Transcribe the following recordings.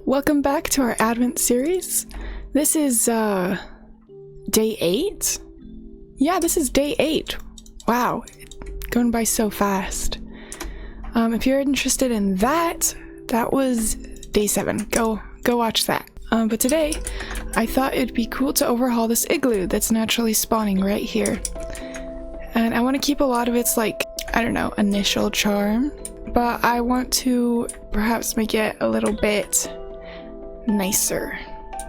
Welcome back to our Advent series. This is, day 8? Yeah, this is day 8. Wow, going by so fast. If you're interested in that, that was day 7. Go watch that. But today, I thought it'd be cool to overhaul this igloo that's naturally spawning right here. And I want to keep a lot of its, like, I don't know, initial charm. But I want to perhaps make it a little bit nicer.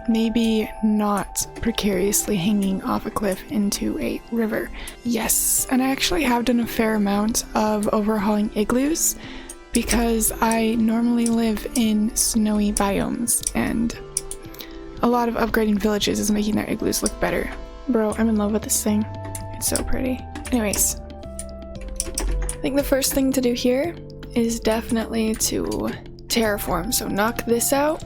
Maybe not precariously hanging off a cliff into a river. Yes, and I actually have done a fair amount of overhauling igloos because I normally live in snowy biomes and a lot of upgrading villages is making their igloos look better. Bro, I'm in love with this thing. It's so pretty. Anyways, I think the first thing to do here is definitely to terraform. So knock this out,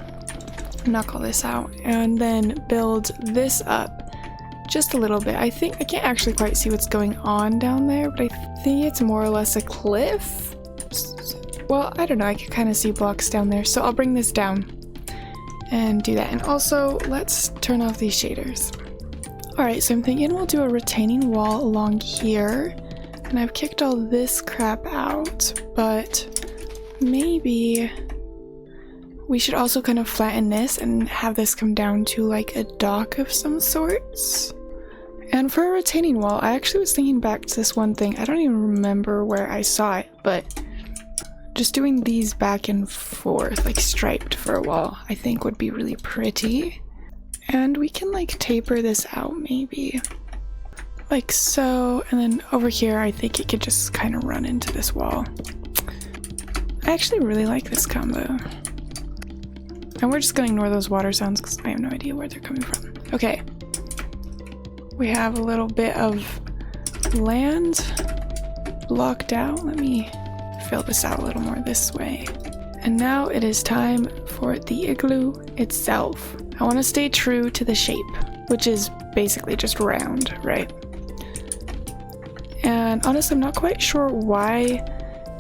knock all this out, and then build this up just a little bit. I think I can't actually quite see what's going on down there, but I think it's more or less a cliff. Well, I don't know, I can kind of see blocks down there, so I'll bring this down and do that. And also, let's turn off these shaders. Alright, so I'm thinking we'll do a retaining wall along here. And I've kicked all this crap out, but maybe we should also kind of flatten this and have this come down to like a dock of some sorts. And for a retaining wall, I actually was thinking back to this one thing. I don't even remember where I saw it, but just doing these back and forth, like striped for a wall, I think would be really pretty. And we can like taper this out maybe. Like so, and then over here I think it could just kind of run into this wall. I actually really like this combo. And we're just gonna ignore those water sounds because I have no idea where they're coming from. Okay. We have a little bit of land blocked out. Let me fill this out a little more this way. And now it is time for the igloo itself. I want to stay true to the shape, which is basically just round, right? And honestly, I'm not quite sure why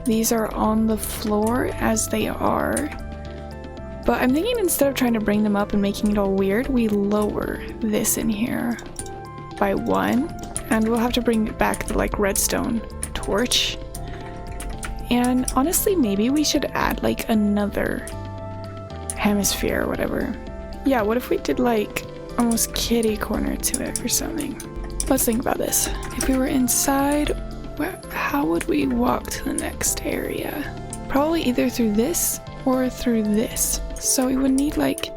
these are on the floor as they are. But I'm thinking instead of trying to bring them up and making it all weird, we lower this in here by 1. And we'll have to bring back the like redstone torch. And honestly, maybe we should add like another hemisphere or whatever. Yeah, what if we did like almost kitty corner to it or something? Let's think about this. If we were inside, how would we walk to the next area? Probably either through this or through this. So we would need like,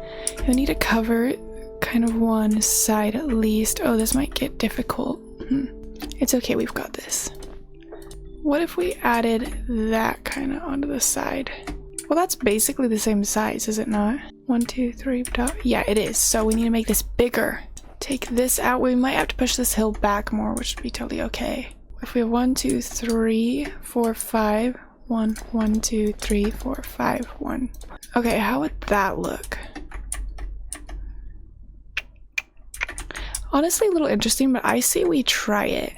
we need to cover kind of one side at least. Oh, this might get difficult. It's okay, we've got this. What if we added that kind of onto the side? Well, that's basically the same size, is it not? 1, 2, 3, yeah, it is. So we need to make this bigger. Take this out. We might have to push this hill back more, which would be totally okay. If we have 1, 2, 3, 4, 5, 1, 1, 2, 3, 4, 5, 1. Okay, how would that look? Honestly, a little interesting, but I say we try it.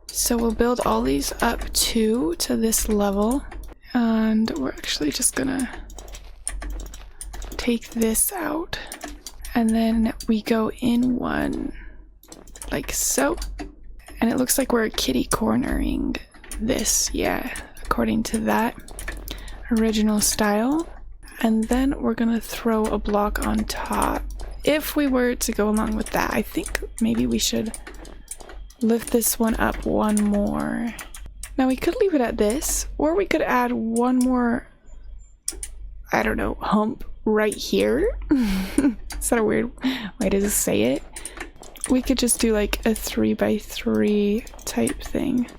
So we'll build all these up to this level. And we're actually just gonna take this out. And then we go in one, like so. And it looks like we're kitty cornering this, yeah, according to that original style. And then we're gonna throw a block on top. If we were to go along with that, I think maybe we should lift this one up one more. Now we could leave it at this, or we could add one more, I don't know, hump right here. Is that a weird way to say it? We could just do like a 3x3 type thing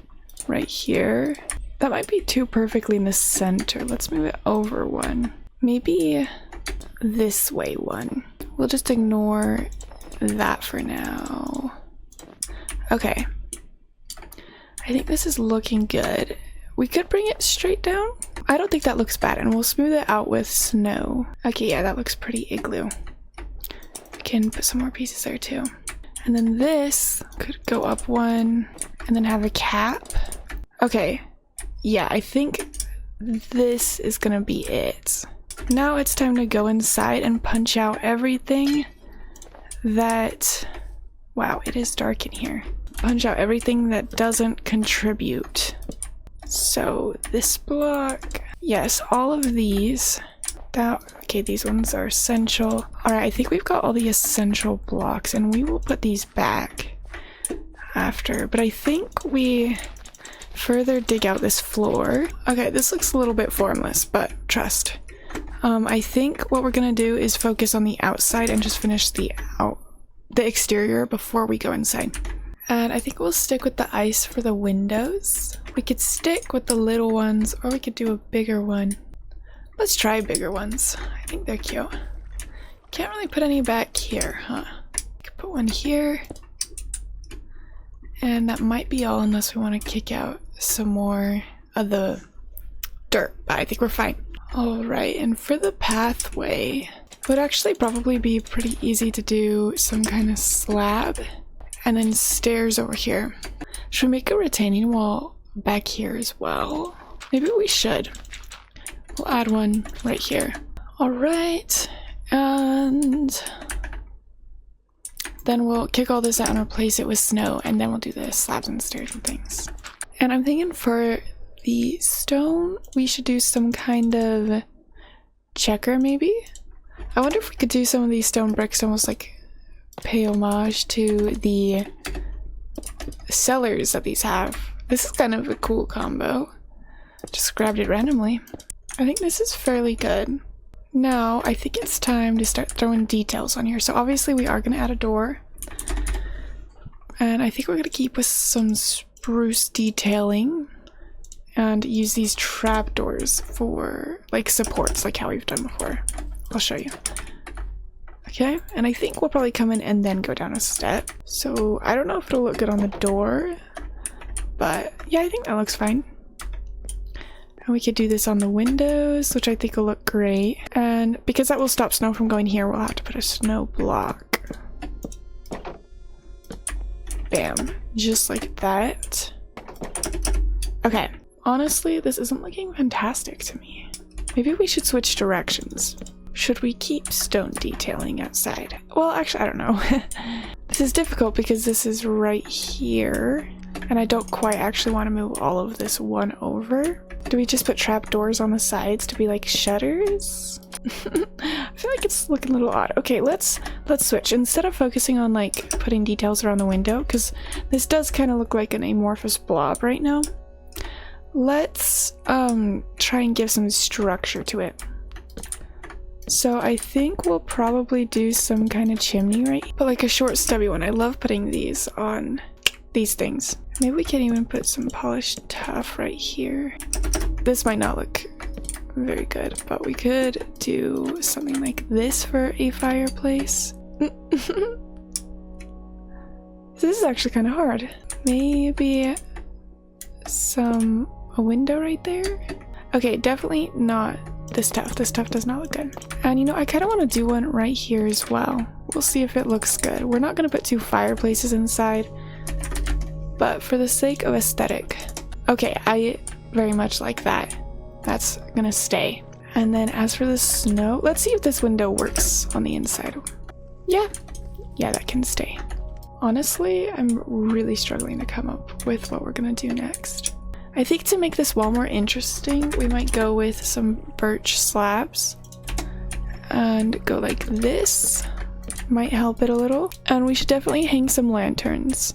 right here. That might be too perfectly in the center. Let's move it over one. Maybe this way one. We'll just ignore that for now. Okay. I think this is looking good. We could bring it straight down. I don't think that looks bad, and we'll smooth it out with snow. Okay, yeah, that looks pretty igloo. We can put some more pieces there too. And then this could go up one and then have a cap. Okay, yeah, I think this is gonna be it. Now it's time to go inside and punch out everything that... Wow, it is dark in here. Punch out everything that doesn't contribute. So this block... Yes, all of these. Okay, these ones are essential. Alright, I think we've got all the essential blocks, and we will put these back after. But I think we further dig out this floor. Okay, this looks a little bit formless, but trust. I think what we're gonna do is focus on the outside and just finish the exterior before we go inside. And I think we'll stick with the ice for the windows. We could stick with the little ones, or we could do a bigger one. Let's try bigger ones. I think they're cute. Can't really put any back here, huh? Could put one here. And that might be all unless we want to kick out some more of the dirt, but I think we're fine. Alright, and for the pathway, it would actually probably be pretty easy to do some kind of slab and then stairs over here. Should we make a retaining wall back here as well? Maybe we should. We'll add one right here. Alright, and then we'll kick all this out and replace it with snow, and then we'll do the slabs and stairs and things. And I'm thinking for the stone, we should do some kind of checker maybe? I wonder if we could do some of these stone bricks almost like pay homage to the cellars that these have. This is kind of a cool combo. Just grabbed it randomly. I think this is fairly good. Now, I think it's time to start throwing details on here. So obviously we are going to add a door. And I think we're going to keep with some spruce detailing. And use these trapdoors for, like, supports, like how we've done before. I'll show you. Okay, and I think we'll probably come in and then go down a step. So I don't know if it'll look good on the door. But yeah, I think that looks fine. And we could do this on the windows, which I think will look great. And because that will stop snow from going here, we'll have to put a snow block. Bam. Just like that. Okay. Honestly, this isn't looking fantastic to me. Maybe we should switch directions. Should we keep stone detailing outside? Well, actually, I don't know. This is difficult because this is right here. And I don't quite actually want to move all of this one over. Do we just put trapdoors on the sides to be like shutters? I feel like it's looking a little odd. Okay, let's switch. Instead of focusing on like putting details around the window, because this does kind of look like an amorphous blob right now, let's try and give some structure to it. So I think we'll probably do some kind of chimney, right? But like a short stubby one. I love putting these on these things. Maybe we can even put some polished tuff right here. This might not look very good, but we could do something like this for a fireplace. This is actually kind of hard. Maybe a window right there? Okay, definitely not this tuff. This tuff does not look good. And you know, I kind of want to do one right here as well. We'll see if it looks good. We're not going to put two fireplaces inside, but for the sake of aesthetic. Okay, I very much like that. That's gonna stay. And then as for the snow, let's see if this window works on the inside. Yeah, that can stay. Honestly, I'm really struggling to come up with what we're gonna do next. I think to make this wall more interesting, we might go with some birch slabs and go like this. Might help it a little. And we should definitely hang some lanterns.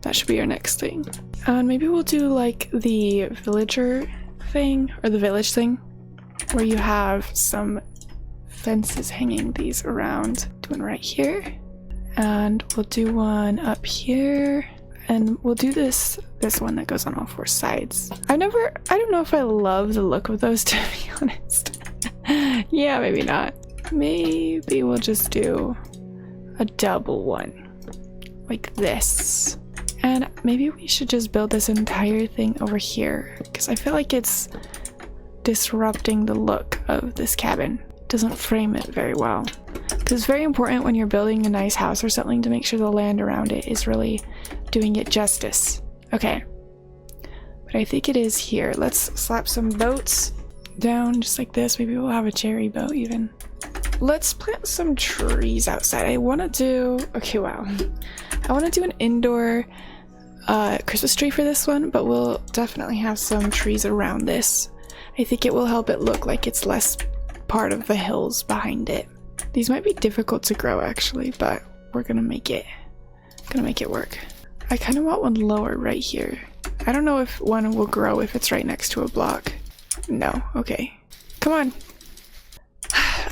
That should be our next thing. And maybe we'll do like the villager thing, or the village thing, where you have some fences hanging these around. Do one right here. And we'll do one up here. And we'll do this one that goes on all four sides. I don't know if I love the look of those, to be honest. Yeah, maybe not. Maybe we'll just do a double one. Like this. And maybe we should just build this entire thing over here, because I feel like it's disrupting the look of this cabin. It doesn't frame it very well. Because it's very important when you're building a nice house or something to make sure the land around it is really doing it justice. Okay. But I think it is here. Let's slap some boats down just like this. Maybe we'll have a cherry bow even. Let's plant some trees outside. I want to do... Okay, wow. I want to do an indoor Christmas tree for this one, but we'll definitely have some trees around this. I think it will help it look like it's less part of the hills behind it. These might be difficult to grow actually, but we're gonna make it work. I kind of want one lower right here. I don't know if one will grow if it's right next to a block. No, okay. Come on.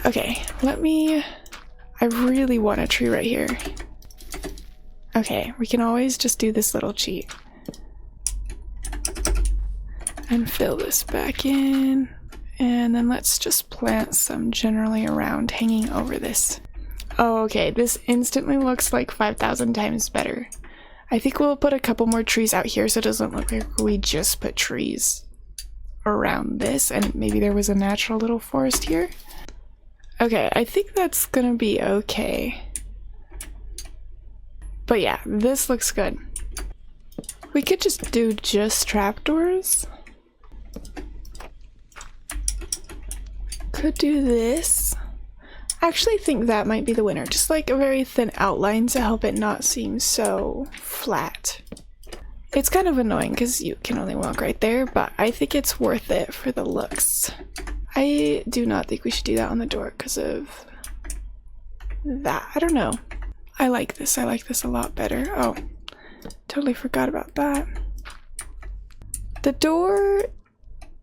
Okay, I really want a tree right here. Okay, we can always just do this little cheat. And fill this back in. And then let's just plant some generally around, hanging over this. Oh, okay, this instantly looks like 5,000 times better. I think we'll put a couple more trees out here so it doesn't look like we just put trees around this and maybe there was a natural little forest here. Okay, I think that's gonna be okay. But yeah, this looks good. We could just do just trapdoors. Could do this. I actually think that might be the winner. Just like a very thin outline to help it not seem so flat. It's kind of annoying because you can only walk right there, but I think it's worth it for the looks. I do not think we should do that on the door because of that. I don't know. I like this. I like this a lot better. Oh, totally forgot about that. The door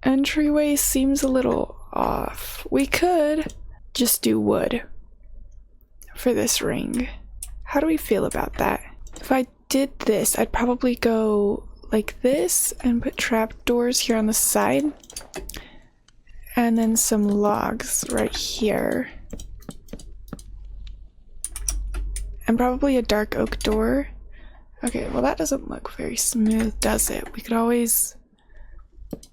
entryway seems a little off. We could just do wood for this ring. How do we feel about that? If I did this, I'd probably go like this and put trapdoors here on the side and then some logs right here and probably a dark oak door. Okay, well that doesn't look very smooth, does it? We could always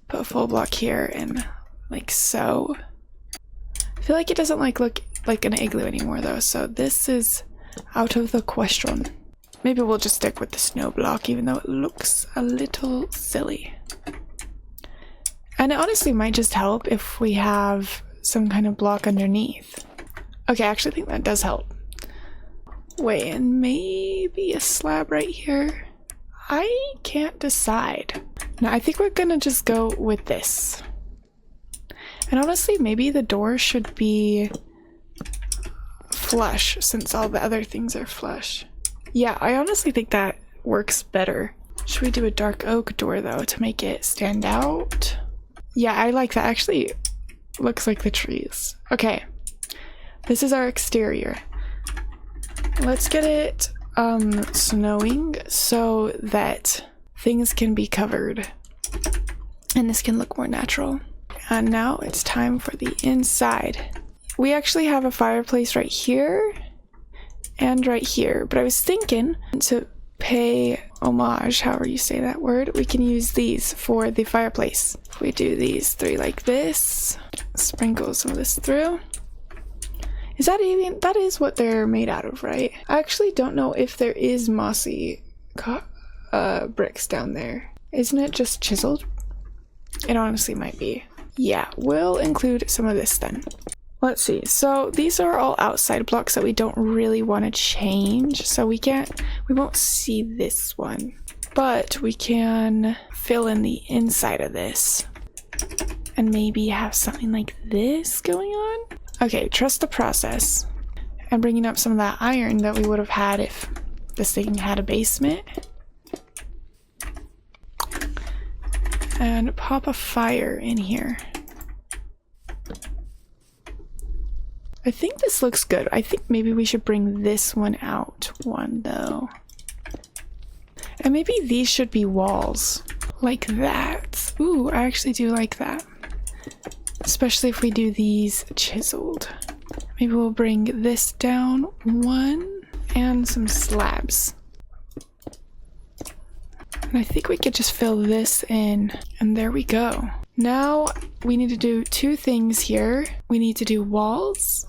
put a full block here and like so. I feel like it doesn't look like an igloo anymore though, so this is out of the question. Maybe we'll just stick with the snow block even though it looks a little silly. And it honestly might just help if we have some kind of block underneath. Okay, I actually think that does help. Wait, and maybe a slab right here? I can't decide. No, I think we're gonna just go with this. And honestly, maybe the door should be flush since all the other things are flush. Yeah, I honestly think that works better. Should we do a dark oak door though to make it stand out? Yeah, I like that. Actually, looks like the trees. Okay, this is our exterior. Let's get it snowing so that things can be covered and this can look more natural. And now it's time for the inside. We actually have a fireplace right here and right here, but I was thinking to pay homage, however you say that word, we can use these for the fireplace. If we do these three like this, sprinkle some of this through. Is that even, that is what they're made out of, right? I actually don't know if there is mossy bricks down there. Isn't it just chiseled? It honestly might be. Yeah, we'll include some of this then. Let's see, so these are all outside blocks that we don't really want to change, so we won't see this one, but we can fill in the inside of this and maybe have something like this going on. Okay, trust the process. And bringing up some of that iron that we would have had if this thing had a basement. And pop a fire in here. I think this looks good. I think maybe we should bring this one out one though. And maybe these should be walls like that. Ooh, I actually do like that. Especially if we do these chiseled. Maybe we'll bring this down one and some slabs. And I think we could just fill this in and there we go. Now we need to do two things here. We need to do walls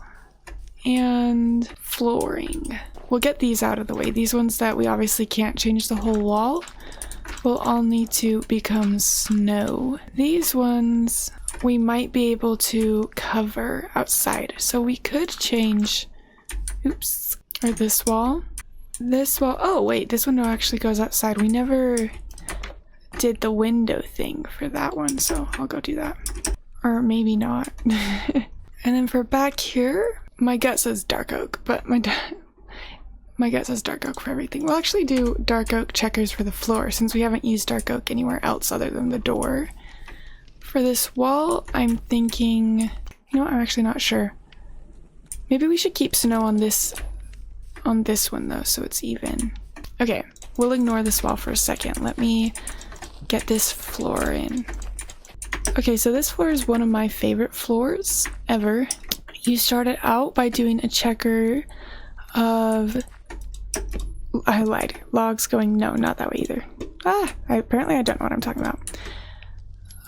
and flooring. We'll get these out of the way. These ones that we obviously can't change the whole wall will all need to become snow. These ones we might be able to cover outside. So we could change, oops, or this wall. This wall, oh wait, this window actually goes outside. We never did the window thing for that one, so I'll go do that. Or maybe not. And then for back here, my gut says dark oak, but my gut says dark oak for everything. We'll actually do dark oak checkers for the floor since we haven't used dark oak anywhere else other than the door. For this wall, I'm thinking, you know what, I'm actually not sure. Maybe we should keep snow on this one though, so it's even. Okay, we'll ignore this wall for a second. Let me get this floor in. Okay, so this floor is one of my favorite floors ever. You start it out by doing a checker of, I lied, logs going, no, not that way either. Apparently I don't know what I'm talking about.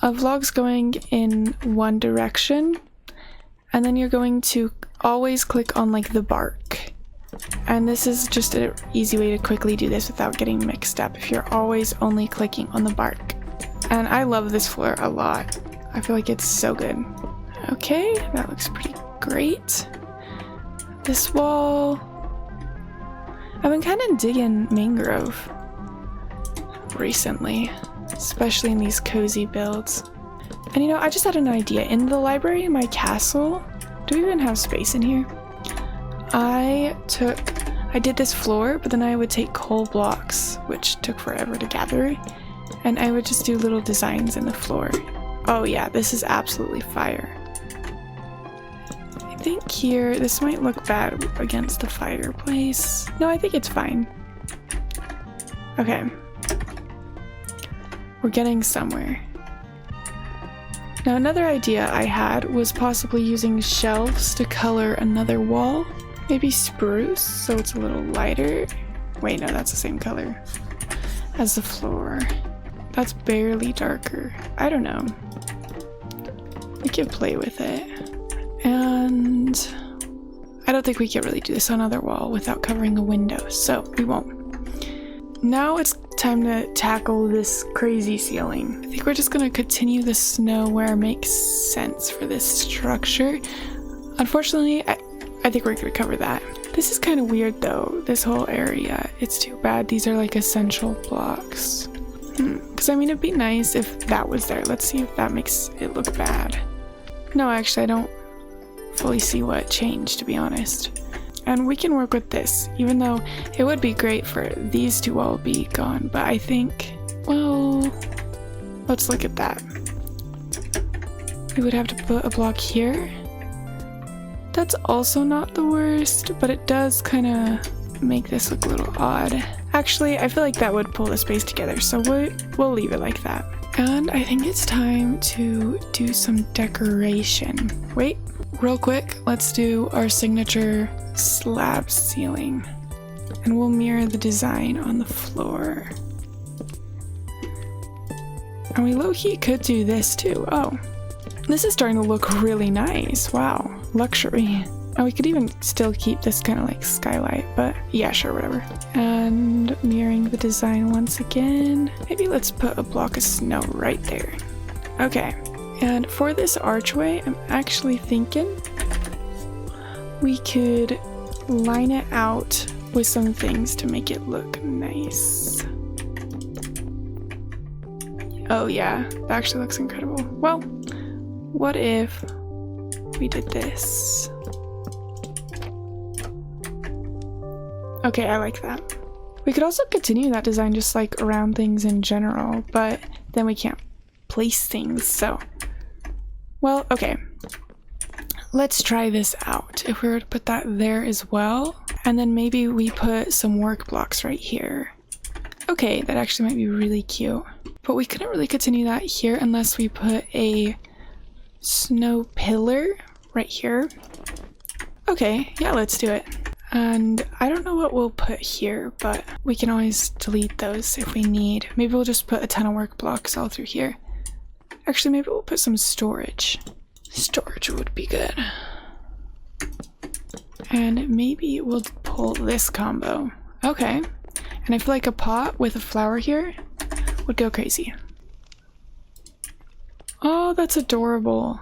Of logs going in one direction, and then you're going to always click on like the bark. And this is just an easy way to quickly do this without getting mixed up if you're always only clicking on the bark. And I love this floor a lot. I feel like it's so good. Okay, that looks pretty great. This wall, I've been kind of digging mangrove recently, especially in these cozy builds. And you know, I just had an idea. In the library in my castle, do we even have space in here? I did this floor, but then I would take coal blocks, which took forever to gather, and I would just do little designs in the floor. Oh yeah, this is absolutely fire. I think here, this might look bad against the fireplace. No, I think it's fine. Okay. We're getting somewhere. Now another idea I had was possibly using shelves to color another wall. Maybe spruce, so it's a little lighter. Wait, no, that's the same color as the floor. That's barely darker. I don't know. We could play with it. And I don't think we can really do this on other wall without covering the window, so we won't. Now it's time to tackle this crazy ceiling. I think we're just gonna continue the snow where it makes sense for this structure. Unfortunately, I think we're gonna cover that. This is kind of weird though, this whole area. It's too bad these are like essential blocks. Because I mean, it'd be nice if that was there. Let's see if that makes it look bad. No, actually, I don't fully see what changed, to be honest. And we can work with this, even though it would be great for these to all be gone. But I think, well, let's look at that. We would have to put a block here. That's also not the worst, but it does kind of make this look a little odd. Actually, I feel like that would pull the space together, so we'll leave it like that. And I think it's time to do some decoration. Wait, real quick, let's do our signature slab ceiling. And we'll mirror the design on the floor. And we low-key could do this too. Oh, this is starting to look really nice. Wow, luxury. And we could even still keep this kind of like skylight, but yeah, sure, whatever. And mirroring the design once again. Maybe let's put a block of snow right there. Okay, and for this archway, I'm actually thinking we could line it out with some things to make it look nice. Oh yeah, that actually looks incredible. Well, what if we did this? Okay, I like that. We could also continue that design just like around things in general, but then we can't place things, so. Well, okay. Let's try this out. If we were to put that there as well, and then maybe we put some work blocks right here. Okay, that actually might be really cute. But we couldn't really continue that here unless we put a snow pillar right here. Okay, yeah, let's do it. And I don't know what we'll put here, but we can always delete those if we need. Maybe we'll just put a ton of work blocks all through here. Actually, maybe we'll put some storage. Storage would be good. And maybe we'll pull this combo. Okay. And I feel like a pot with a flower here would go crazy. Oh, that's adorable.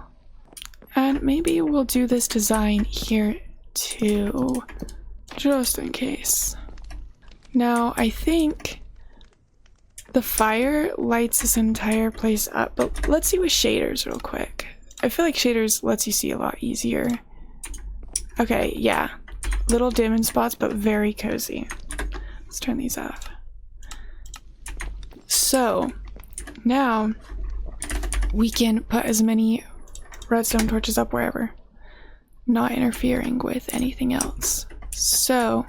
And maybe we'll do this design here too, just in case. Now, I think the fire lights this entire place up, but let's see with shaders real quick. I feel like shaders lets you see a lot easier. Okay, yeah. Little dim in spots, but very cozy. Let's turn these off. So, now we can put as many redstone torches up wherever, not interfering with anything else. So,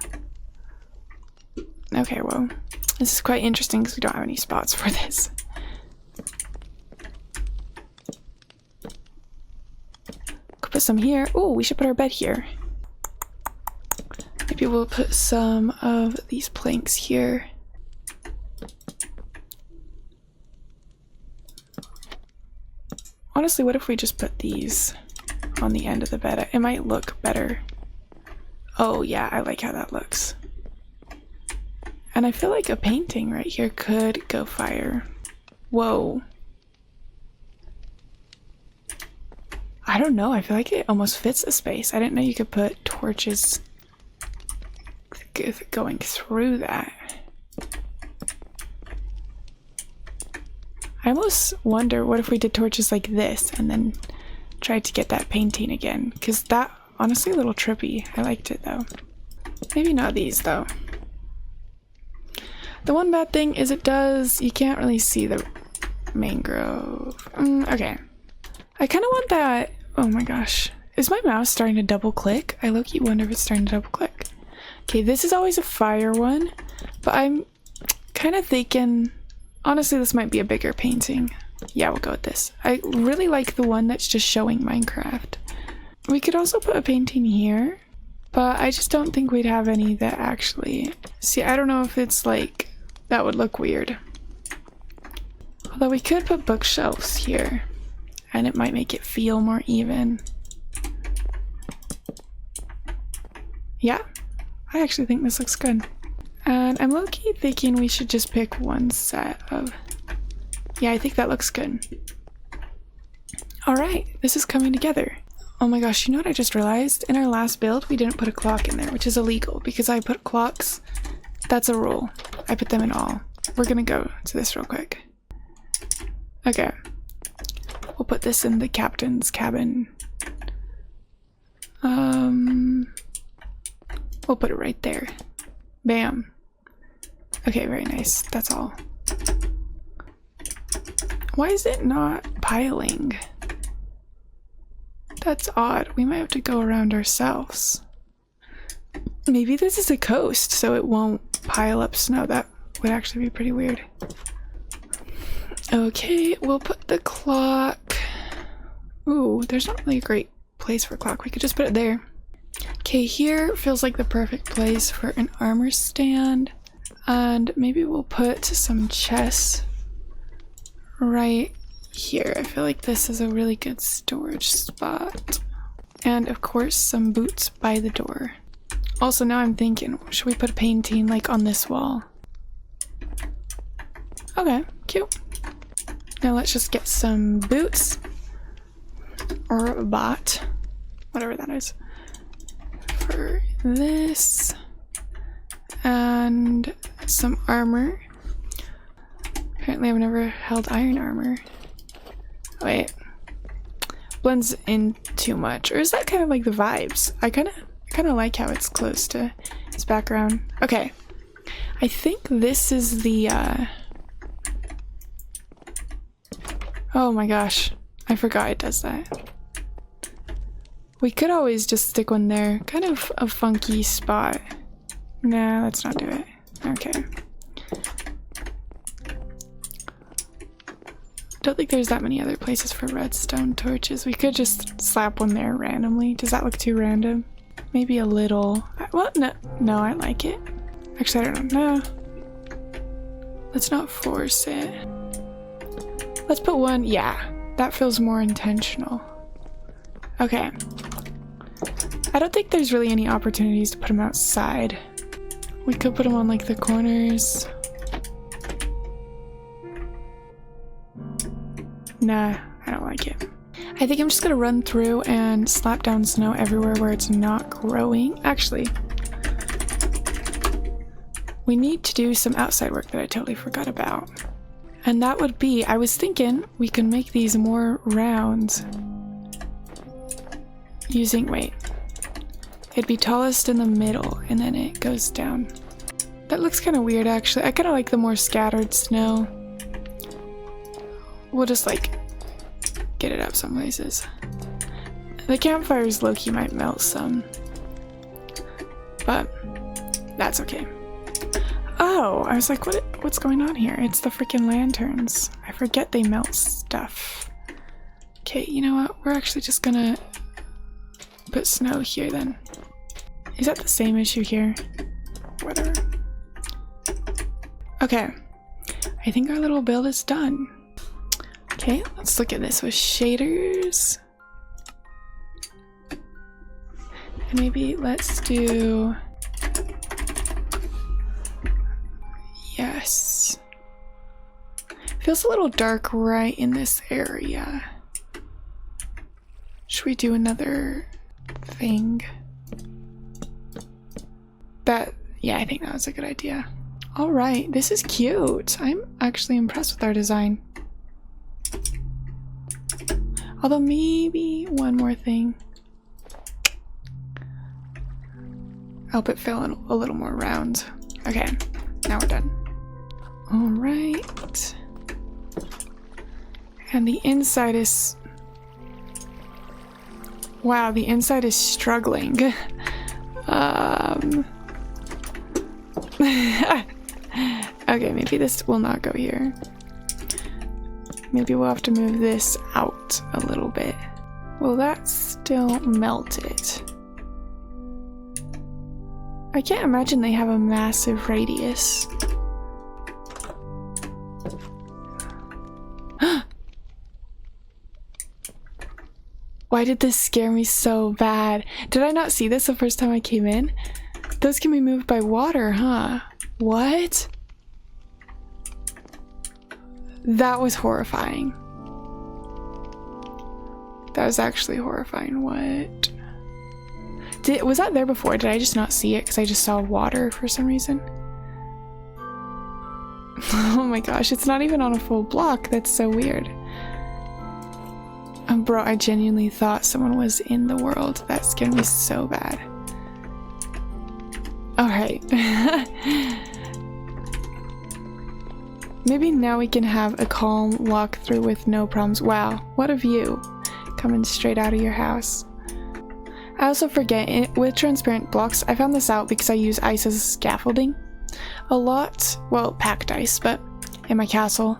okay, well, this is quite interesting because we don't have any spots for this. Could put some here. Oh, we should put our bed here. Maybe we'll put some of these planks here. Honestly, what if we just put these on the end of the bed? It might look better. Oh yeah, I like how that looks. And I feel like a painting right here could go fire. Whoa. I don't know, I feel like it almost fits the space. I didn't know you could put torches going through that. I almost wonder what if we did torches like this and then tried to get that painting again, because that honestly a little trippy. I liked it though. Maybe not these though. The one bad thing is you can't really see the mangrove. Okay. I kind of want that. Oh my gosh. Is my mouse starting to double click? I low-key wonder if it's starting to double click. Okay, this is always a fire one, but I'm kind of thinking, honestly, this might be a bigger painting. Yeah, we'll go with this. I really like the one that's just showing Minecraft. We could also put a painting here, but I just don't think we'd have any that actually... See, I don't know if it's like... That would look weird. Although we could put bookshelves here, and it might make it feel more even. Yeah, I actually think this looks good. And I'm low-key thinking we should just pick one set of... Yeah, I think that looks good. Alright, this is coming together. Oh my gosh, you know what I just realized? In our last build, we didn't put a clock in there, which is illegal because I put clocks. That's a rule. I put them in all. We're gonna go to this real quick. Okay. We'll put this in the captain's cabin. We'll put it right there. Bam. Okay, very nice. That's all. Why is it not piling? That's odd. We might have to go around ourselves. Maybe this is a coast, so it won't pile up snow. That would actually be pretty weird. Okay, we'll put the clock... Ooh, there's not really a great place for a clock. We could just put it there. Okay, here feels like the perfect place for an armor stand. And maybe we'll put some chests right here. I feel like this is a really good storage spot. And of course, some boots by the door. Also, now I'm thinking, should we put a painting like on this wall? Okay, cute. Now let's just get some boots. Or a bot. Whatever that is. For this. And some armor. Apparently I've never held iron armor. Wait. Blends in too much. Or is that kind of like the vibes? I kind of like how it's close to his background. Okay. I think this is the oh my gosh. I forgot it does that. We could always just stick one there. Kind of a funky spot. Nah, let's not do it. Okay. Don't think there's that many other places for redstone torches. We could just slap one there randomly. Does that look too random? Maybe a little. Well, no, I like it. Actually, I don't know. No. Let's not force it. Let's put one. Yeah, that feels more intentional. Okay. I don't think there's really any opportunities to put them outside. We could put them on like the corners. Nah, I don't like it. I think I'm just gonna run through and slap down snow everywhere where it's not growing. Actually, we need to do some outside work that I totally forgot about. And that would be, I was thinking we can make these more round using, wait, it'd be tallest in the middle and then it goes down. That looks kind of weird actually. I kind of like the more scattered snow. We'll just like get it up some places. The campfires low-key might melt some, but that's okay. Oh, I was like, what's going on here? It's the freaking lanterns. I forget they melt stuff. Okay, you know what? We're actually just gonna put snow here then. Is that the same issue here? Whatever. Okay, I think our little build is done. Okay, let's look at this with shaders. And maybe let's do... Yes. Feels a little dark right in this area. Should we do another thing? Yeah, I think that was a good idea. Alright, this is cute. I'm actually impressed with our design. Although maybe one more thing. Help it feel a little more round. Okay, now we're done. Alright. And the inside is... Wow, the inside is struggling. Okay, maybe this will not go here. Maybe we'll have to move this out a little bit. Will that still melt it? I can't imagine they have a massive radius. Why did this scare me so bad? Did I not see this the first time I came in? Those can be moved by water, huh? What? That was horrifying. That was actually horrifying. What? Was that there before? Did I just not see it because I just saw water for some reason? Oh my gosh, it's not even on a full block. That's so weird. Bro, I genuinely thought someone was in the world. That scared me so bad. Alright. Maybe now we can have a calm walkthrough with no problems. Wow, what a view. Coming straight out of your house. I also forget, with transparent blocks, I found this out because I use ice as scaffolding a lot. Well, packed ice, but in my castle,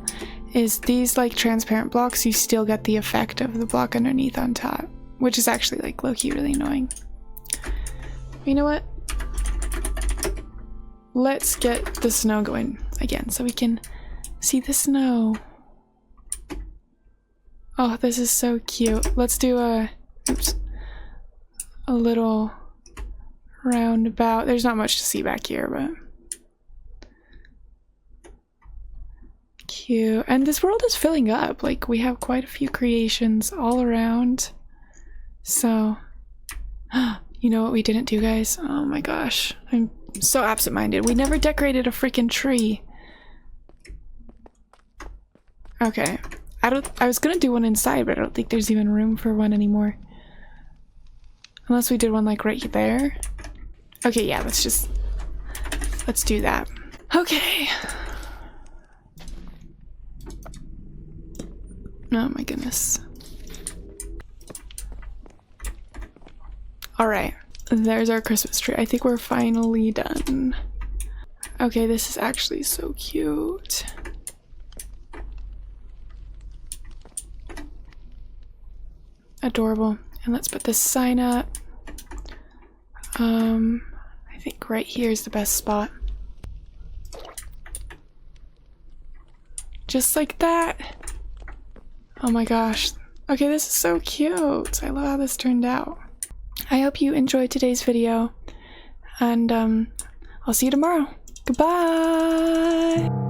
is these like transparent blocks, you still get the effect of the block underneath on top, which is actually like low-key really annoying. You know what? Let's get the snow going again so we can see the snow. Oh, this is so cute. Let's do a little roundabout. There's not much to see back here, but cute. And this world is filling up. Like, we have quite a few creations all around. So, you know what we didn't do, guys? Oh my gosh. I'm so absent-minded. We never decorated a freaking tree. Okay. I was gonna do one inside, but I don't think there's even room for one anymore. Unless we did one like right there. Okay, yeah, let's do that. Okay. Oh my goodness. Alright, there's our Christmas tree. I think we're finally done. Okay, this is actually so cute. Adorable. And let's put this sign up. I think right here is the best spot. Just like that. Oh my gosh. Okay, this is so cute. I love how this turned out. I hope you enjoyed today's video, and I'll see you tomorrow. Goodbye!